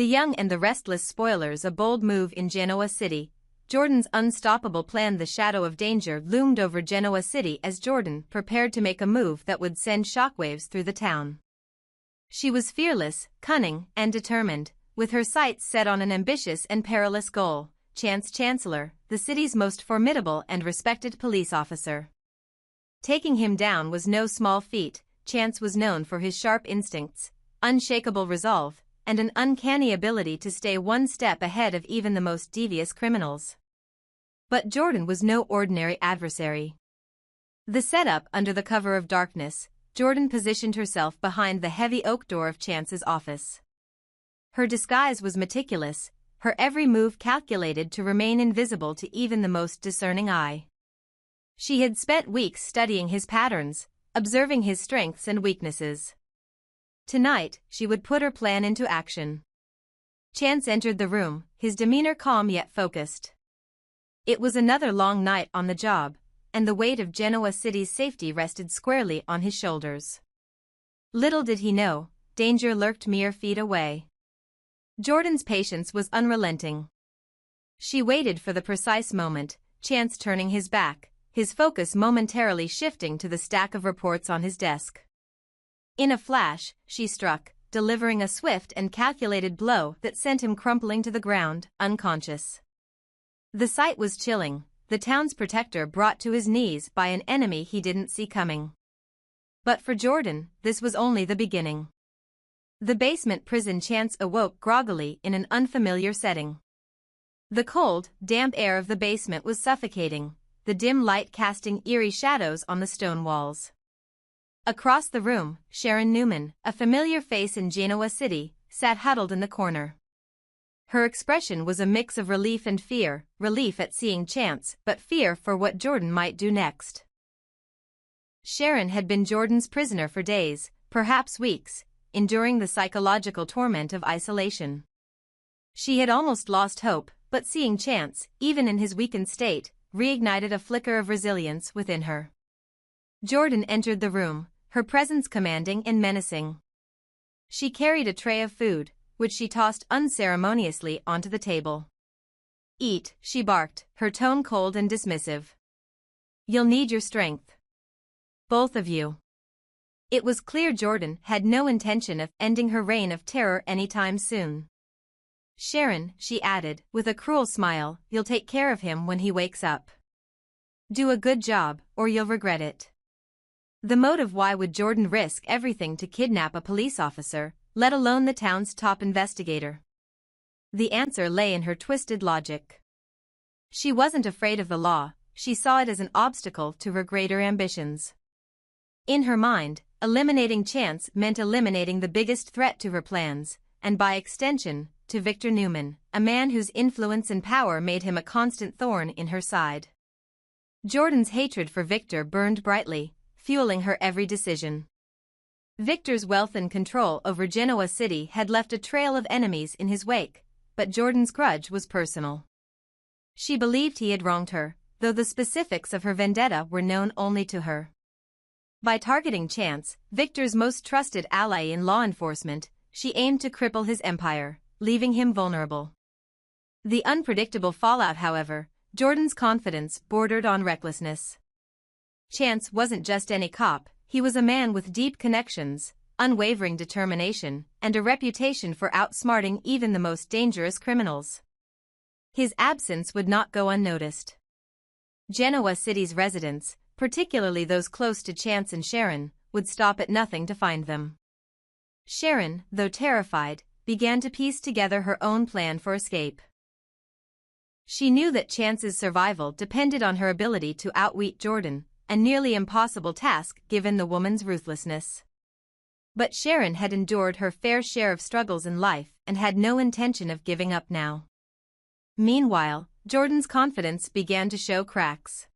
The Young and the Restless Spoilers, a bold move in Genoa City. Jordan's unstoppable plan. The shadow of danger loomed over Genoa City as Jordan prepared to make a move that would send shockwaves through the town. She was fearless, cunning, and determined, with her sights set on an ambitious and perilous goal: Chance Chancellor, the city's most formidable and respected police officer. Taking him down was no small feat. Chance was known for his sharp instincts, unshakable resolve, and an uncanny ability to stay one step ahead of even the most devious criminals. But Jordan was no ordinary adversary. The setup. Under the cover of darkness, Jordan positioned herself behind the heavy oak door of Chance's office. Her disguise was meticulous, her every move calculated to remain invisible to even the most discerning eye. She had spent weeks studying his patterns, observing his strengths and weaknesses. Tonight, she would put her plan into action. Chance entered the room, his demeanor calm yet focused. It was another long night on the job, and the weight of Genoa City's safety rested squarely on his shoulders. Little did he know, danger lurked mere feet away. Jordan's patience was unrelenting. She waited for the precise moment, Chance turning his back, his focus momentarily shifting to the stack of reports on his desk. In a flash, she struck, delivering a swift and calculated blow that sent him crumpling to the ground, unconscious. The sight was chilling, the town's protector brought to his knees by an enemy he didn't see coming. But for Jordan, this was only the beginning. The basement prison. Chance awoke groggily in an unfamiliar setting. The cold, damp air of the basement was suffocating, the dim light casting eerie shadows on the stone walls. Across the room, Sharon Newman, a familiar face in Genoa City, sat huddled in the corner. Her expression was a mix of relief and fear, relief at seeing Chance, but fear for what Jordan might do next. Sharon had been Jordan's prisoner for days, perhaps weeks, enduring the psychological torment of isolation. She had almost lost hope, but seeing Chance, even in his weakened state, reignited a flicker of resilience within her. Jordan entered the room, her presence commanding and menacing. She carried a tray of food, which she tossed unceremoniously onto the table. "Eat," she barked, her tone cold and dismissive. "You'll need your strength. Both of you." It was clear Jordan had no intention of ending her reign of terror anytime soon. "Sharon," she added, with a cruel smile, "you'll take care of him when he wakes up. Do a good job, or you'll regret it." The motive. Why would Jordan risk everything to kidnap a police officer, let alone the town's top investigator? The answer lay in her twisted logic. She wasn't afraid of the law, she saw it as an obstacle to her greater ambitions. In her mind, eliminating Chance meant eliminating the biggest threat to her plans, and by extension, to Victor Newman, a man whose influence and power made him a constant thorn in her side. Jordan's hatred for Victor burned brightly, fueling her every decision. Victor's wealth and control over Genoa City had left a trail of enemies in his wake, but Jordan's grudge was personal. She believed he had wronged her, though the specifics of her vendetta were known only to her. By targeting Chance, Victor's most trusted ally in law enforcement, she aimed to cripple his empire, leaving him vulnerable. The unpredictable fallout. However, Jordan's confidence bordered on recklessness. Chance wasn't just any cop, he was a man with deep connections, unwavering determination, and a reputation for outsmarting even the most dangerous criminals. His absence would not go unnoticed. Genoa City's residents, particularly those close to Chance and Sharon, would stop at nothing to find them. Sharon, though terrified, began to piece together her own plan for escape. She knew that Chance's survival depended on her ability to outwit Jordan, a nearly impossible task given the woman's ruthlessness. But Sharon had endured her fair share of struggles in life and had no intention of giving up now. Meanwhile, Jordan's confidence began to show cracks.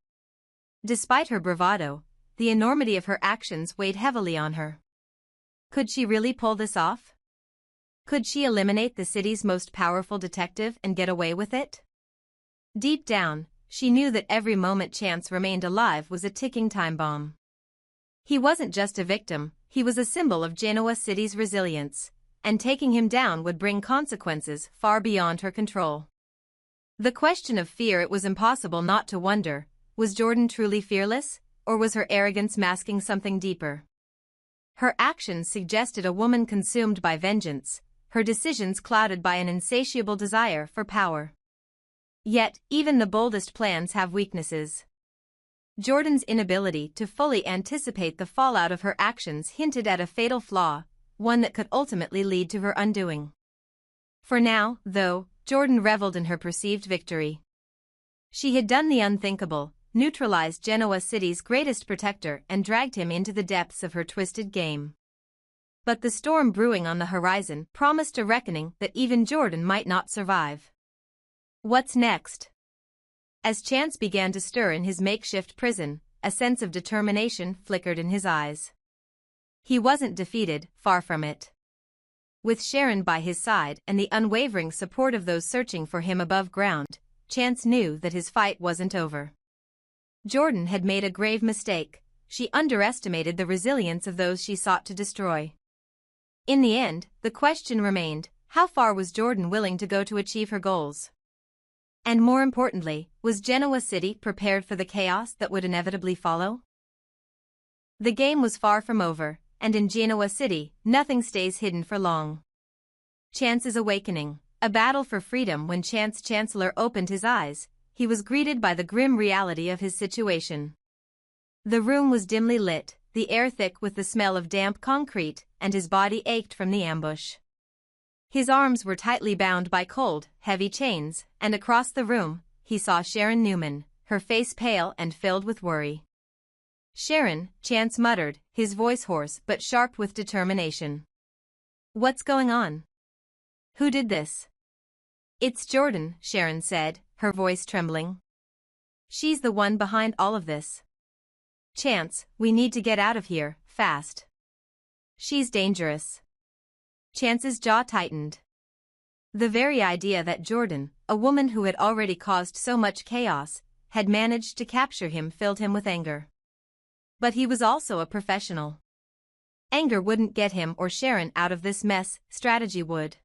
Despite her bravado, the enormity of her actions weighed heavily on her. Could she really pull this off? Could she eliminate the city's most powerful detective and get away with it? Deep down, she knew that every moment Chance remained alive was a ticking time bomb. He wasn't just a victim, he was a symbol of Genoa City's resilience, and taking him down would bring consequences far beyond her control. The question of fear, it was impossible not to wonder, was Jordan truly fearless, or was her arrogance masking something deeper? Her actions suggested a woman consumed by vengeance, her decisions clouded by an insatiable desire for power. Yet, even the boldest plans have weaknesses. Jordan's inability to fully anticipate the fallout of her actions hinted at a fatal flaw, one that could ultimately lead to her undoing. For now, though, Jordan reveled in her perceived victory. She had done the unthinkable, neutralized Genoa City's greatest protector and dragged him into the depths of her twisted game. But the storm brewing on the horizon promised a reckoning that even Jordan might not survive. What's next? As Chance began to stir in his makeshift prison, a sense of determination flickered in his eyes. He wasn't defeated, far from it. With Sharon by his side and the unwavering support of those searching for him above ground, Chance knew that his fight wasn't over. Jordan had made a grave mistake. She underestimated the resilience of those she sought to destroy. In the end, the question remained, how far was Jordan willing to go to achieve her goals? And more importantly, was Genoa City prepared for the chaos that would inevitably follow? The game was far from over, and in Genoa City, nothing stays hidden for long. Chance's awakening, a battle for freedom. When Chance Chancellor opened his eyes, he was greeted by the grim reality of his situation. The room was dimly lit, the air thick with the smell of damp concrete, and his body ached from the ambush. His arms were tightly bound by cold, heavy chains, and across the room, he saw Sharon Newman, her face pale and filled with worry. "Sharon," Chance muttered, his voice hoarse but sharp with determination. "What's going on? Who did this?" "It's Jordan," Sharon said, her voice trembling. "She's the one behind all of this. Chance, we need to get out of here, fast. She's dangerous." Chance's jaw tightened. The very idea that Jordan, a woman who had already caused so much chaos, had managed to capture him filled him with anger. But he was also a professional. Anger wouldn't get him or Sharon out of this mess, strategy would.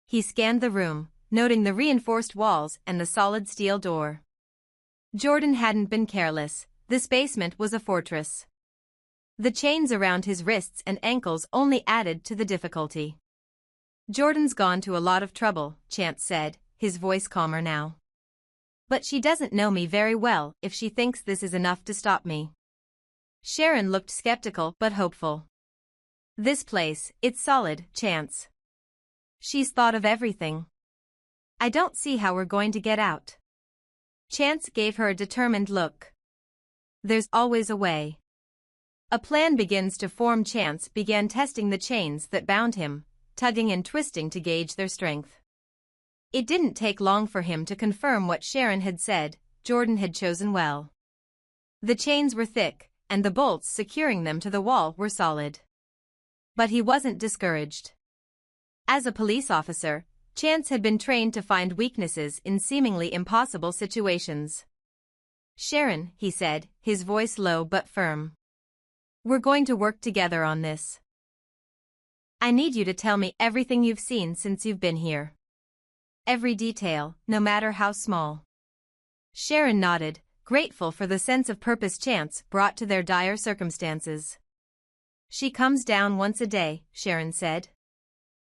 He scanned the room, noting the reinforced walls and the solid steel door. Jordan hadn't been careless. This basement was a fortress. The chains around his wrists and ankles only added to the difficulty. "Jordan's gone to a lot of trouble," Chance said, his voice calmer now. "But she doesn't know me very well if she thinks this is enough to stop me." Sharon looked skeptical but hopeful. "This place, it's solid, Chance. She's thought of everything. I don't see how we're going to get out." Chance gave her a determined look. "There's always a way." A plan begins to form. Chance began testing the chains that bound him, tugging and twisting to gauge their strength. It didn't take long for him to confirm what Sharon had said. Jordan had chosen well. The chains were thick, and the bolts securing them to the wall were solid. But he wasn't discouraged. As a police officer, Chance had been trained to find weaknesses in seemingly impossible situations. "Sharon," he said, his voice low but firm. "We're going to work together on this. I need you to tell me everything you've seen since you've been here. Every detail, no matter how small." Sharon nodded, grateful for the sense of purpose Chance brought to their dire circumstances. "She comes down once a day," Sharon said.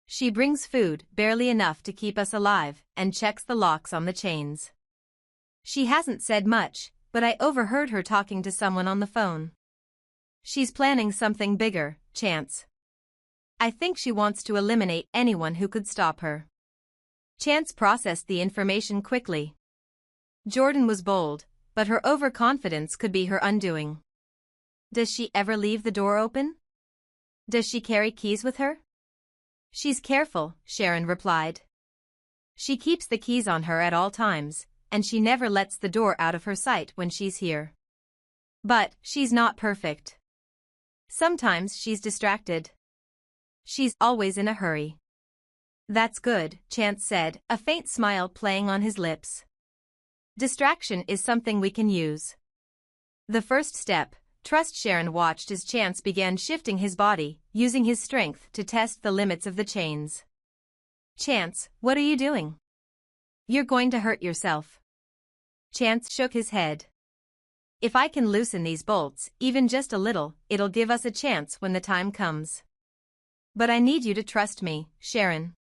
"She brings food, barely enough to keep us alive, and checks the locks on the chains. She hasn't said much, but I overheard her talking to someone on the phone. She's planning something bigger, Chance. I think she wants to eliminate anyone who could stop her." Chance processed the information quickly. Jordan was bold, but her overconfidence could be her undoing. "Does she ever leave the door open? Does she carry keys with her?" "She's careful," Sharon replied. "She keeps the keys on her at all times, and she never lets the door out of her sight when she's here. But she's not perfect. Sometimes she's distracted. She's always in a hurry." "That's good," Chance said, a faint smile playing on his lips. "Distraction is something we can use. The first step, Trust. Sharon watched as Chance began shifting his body, using his strength to test the limits of the chains. Chance, what are you doing? You're going to hurt yourself. Chance shook his head. If I can loosen these bolts, even just a little, it'll give us a chance when the time comes. But I need you to trust me, Sharon.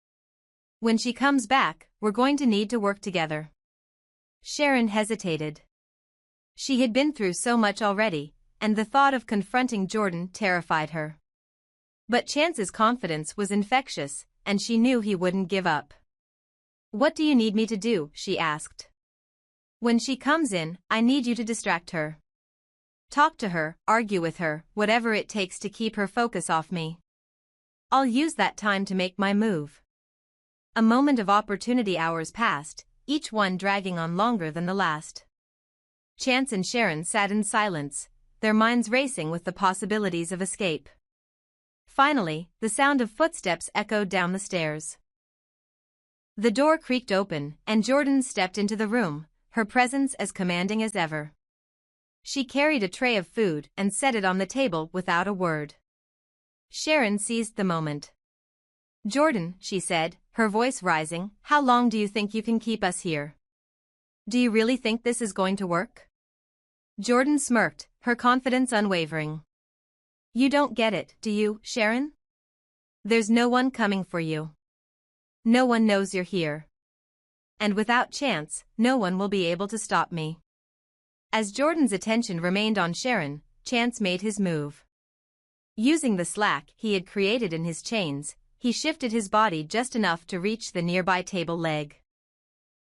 When she comes back, we're going to need to work together. Sharon hesitated. She had been through so much already, and the thought of confronting Jordan terrified her. But Chance's confidence was infectious, and she knew he wouldn't give up. What do you need me to do? She asked. When she comes in, I need you to distract her. Talk to her, argue with her, whatever it takes to keep her focus off me. I'll use that time to make my move. A moment of opportunity. Hours passed, each one dragging on longer than the last. Chance and Sharon sat in silence, their minds racing with the possibilities of escape. Finally, the sound of footsteps echoed down the stairs. The door creaked open, and Jordan stepped into the room, her presence as commanding as ever. She carried a tray of food and set it on the table without a word. Sharon seized the moment. Jordan, she said, her voice rising, how long do you think you can keep us here? Do you really think this is going to work? Jordan smirked, her confidence unwavering. You don't get it, do you, Sharon? There's no one coming for you. No one knows you're here. And without Chance, no one will be able to stop me. As Jordan's attention remained on Sharon, Chance made his move. Using the slack he had created in his chains, he shifted his body just enough to reach the nearby table leg.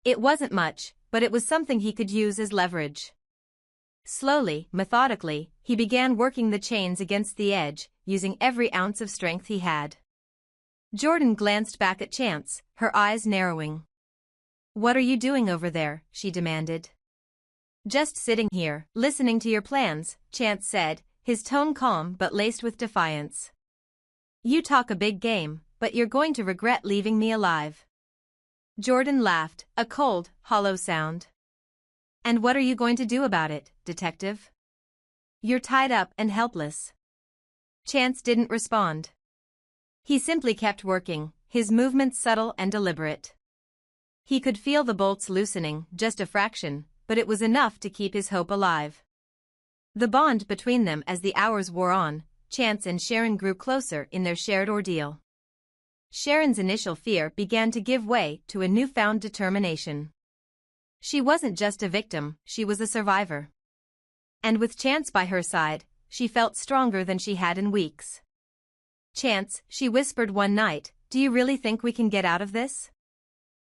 It wasn't much, but it was something he could use as leverage. Slowly, methodically, he began working the chains against the edge, using every ounce of strength he had. Jordan glanced back at Chance, her eyes narrowing. What are you doing over there? She demanded. Just sitting here, listening to your plans, Chance said, his tone calm but laced with defiance. You talk a big game, but you're going to regret leaving me alive. Jordan laughed, a cold, hollow sound. And what are you going to do about it, detective? You're tied up and helpless. Chance didn't respond. He simply kept working, his movements subtle and deliberate. He could feel the bolts loosening, just a fraction, but it was enough to keep his hope alive. The bond between them as the hours wore on, Chance and Sharon grew closer in their shared ordeal. Sharon's initial fear began to give way to a newfound determination. She wasn't just a victim, she was a survivor. And with Chance by her side, she felt stronger than she had in weeks. Chance, she whispered one night, do you really think we can get out of this?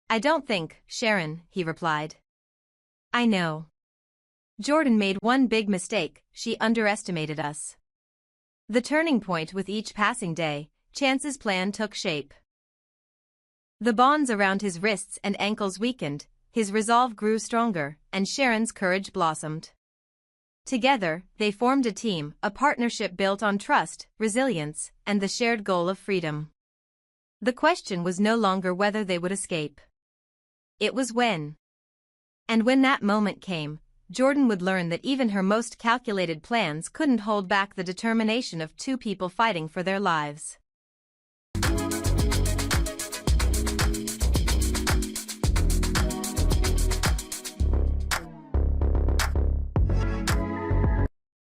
I don't think, Sharon, he replied. I know. Jordan made one big mistake, she underestimated us. The turning point with each passing day, Chance's plan took shape. The bonds around his wrists and ankles weakened, his resolve grew stronger, and Sharon's courage blossomed. Together, they formed a team, a partnership built on trust, resilience, and the shared goal of freedom. The question was no longer whether they would escape. It was when. And when that moment came, Jordan would learn that even her most calculated plans couldn't hold back the determination of two people fighting for their lives.